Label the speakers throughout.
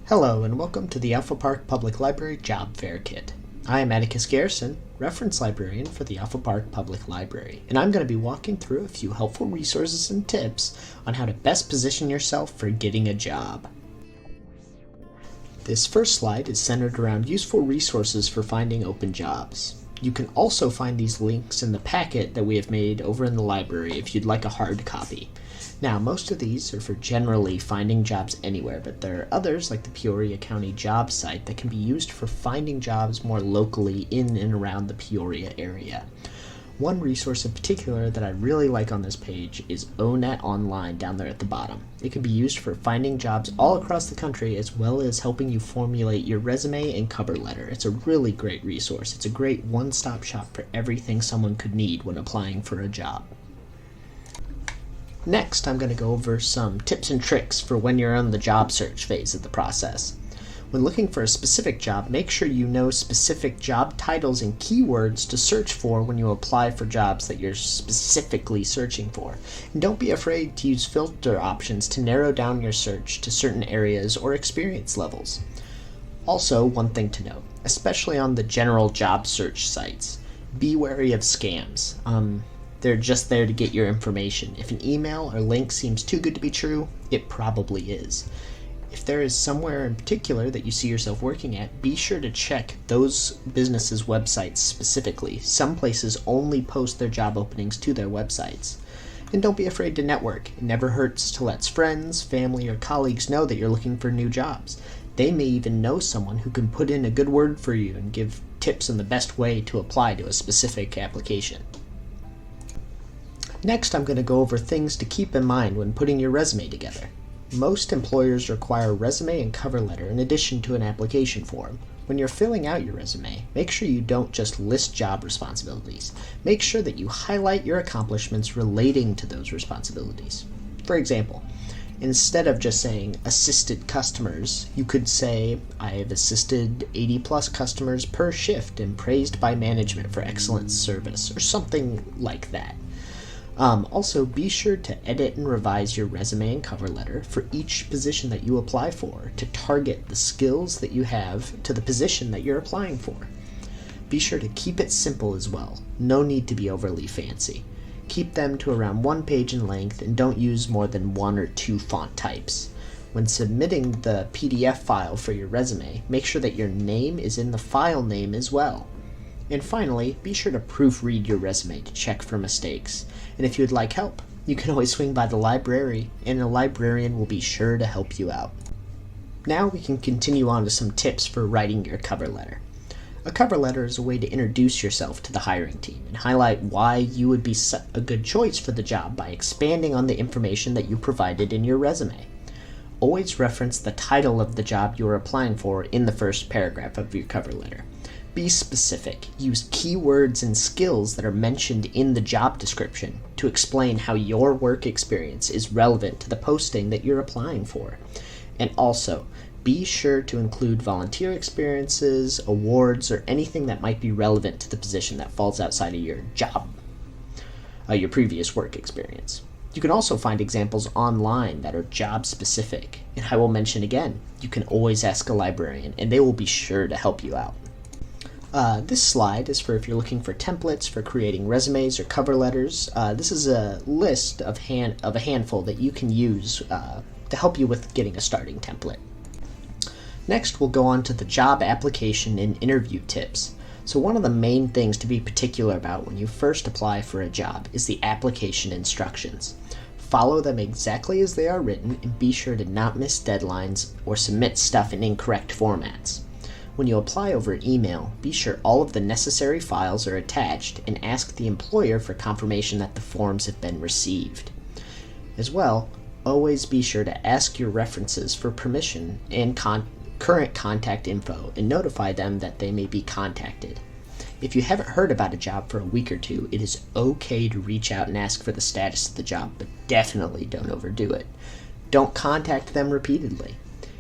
Speaker 1: Hello and welcome to the Alpha Park Public Library Job Fair Kit. I am Atticus Garrison, reference librarian for the Alpha Park Public Library, and I'm going to be walking through a few helpful resources and tips on how to best position yourself for getting a job. This first slide is centered around useful resources for finding open jobs. You can also find these links in the packet that we have made over in the library if you'd like a hard copy. Now, most of these are for generally finding jobs anywhere, but there are others like the Peoria County Job Site that can be used for finding jobs more locally in and around the Peoria area. One resource in particular that I really like on this page is ONET Online down there at the bottom. It can be used for finding jobs all across the country as well as helping you formulate your resume and cover letter. It's a really great resource. It's a great one-stop shop for everything someone could need when applying for a job. Next, I'm going to go over some tips and tricks for when you're on the job search phase of the process. When looking for a specific job, make sure you know specific job titles and keywords to search for when you apply for jobs that you're specifically searching for. And don't be afraid to use filter options to narrow down your search to certain areas or experience levels. Also, one thing to note, especially on the general job search sites, be wary of scams. They're just there to get your information. If an email or link seems too good to be true, it probably is. If there is somewhere in particular that you see yourself working at, be sure to check those businesses' websites specifically. Some places only post their job openings to their websites. And don't be afraid to network. It never hurts to let friends, family, or colleagues know that you're looking for new jobs. They may even know someone who can put in a good word for you and give tips on the best way to apply to a specific application. Next, I'm going to go over things to keep in mind when putting your resume together. Most employers require a resume and cover letter in addition to an application form. When you're filling out your resume, make sure you don't just list job responsibilities. Make sure that you highlight your accomplishments relating to those responsibilities. For example, instead of just saying assisted customers, you could say, I have assisted 80 plus customers per shift and praised by management for excellent service, or something like that. Also, be sure to edit and revise your resume and cover letter for each position that you apply for to target the skills that you have to the position that you're applying for. Be sure to keep it simple as well. No need to be overly fancy. Keep them to around 1 page in length and don't use more than 1 or 2 font types. When submitting the PDF file for your resume, make sure that your name is in the file name as well. And finally, be sure to proofread your resume to check for mistakes. And if you would like help, you can always swing by the library, and a librarian will be sure to help you out. Now we can continue on to some tips for writing your cover letter. A cover letter is a way to introduce yourself to the hiring team and highlight why you would be a good choice for the job by expanding on the information that you provided in your resume. Always reference the title of the job you are applying for in the first paragraph of your cover letter. Be specific. Use keywords and skills that are mentioned in the job description to explain how your work experience is relevant to the posting that you're applying for. And also, be sure to include volunteer experiences, awards, or anything that might be relevant to the position that falls outside of your job, your previous work experience. You can also find examples online that are job specific. And I will mention again, you can always ask a librarian and they will be sure to help you out. This slide is for if you're looking for templates for creating resumes or cover letters. This is a list of a handful that you can use to help you with getting a starting template. Next, we'll go on to the job application and interview tips. So one of the main things to be particular about when you first apply for a job is the application instructions. Follow them exactly as they are written and be sure to not miss deadlines or submit stuff in incorrect formats. When you apply over email, be sure all of the necessary files are attached and ask the employer for confirmation that the forms have been received. As well, always be sure to ask your references for permission and current contact info and notify them that they may be contacted. If you haven't heard about a job for a week or two, it is okay to reach out and ask for the status of the job, but definitely don't overdo it. Don't contact them repeatedly.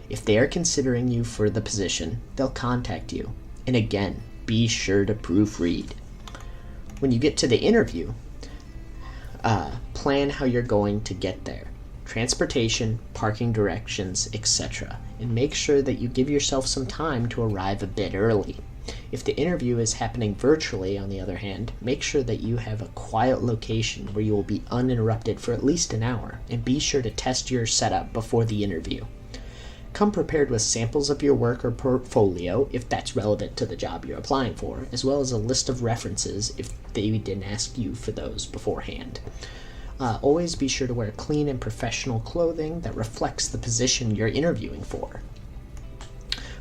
Speaker 1: If they are considering you for the position, they'll contact you. And again, be sure to proofread. When you get to the interview, plan how you're going to get there. transportation, parking directions, etc., and make sure that you give yourself some time to arrive a bit early. If the interview is happening virtually, on the other hand, make sure that you have a quiet location where you will be uninterrupted for at least an hour, and be sure to test your setup before the interview. Come prepared with samples of your work or portfolio if that's relevant to the job you're applying for, as well as a list of references if they didn't ask you for those beforehand. Always be sure to wear clean and professional clothing that reflects the position you're interviewing for.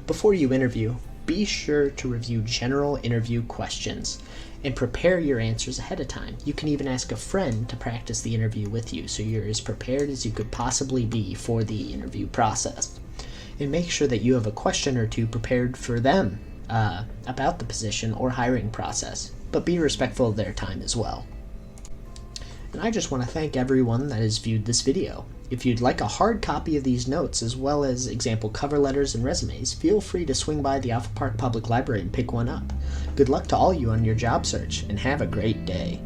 Speaker 1: Before you interview, be sure to review general interview questions and prepare your answers ahead of time. You can even ask a friend to practice the interview with you so you're as prepared as you could possibly be for the interview process. And make sure that you have a question or two prepared for them about the position or hiring process, but be respectful of their time as well. And I just want to thank everyone that has viewed this video. If you'd like a hard copy of these notes, as well as example cover letters and resumes, feel free to swing by the Alpha Park Public Library and pick one up. Good luck to all you on your job search, and have a great day.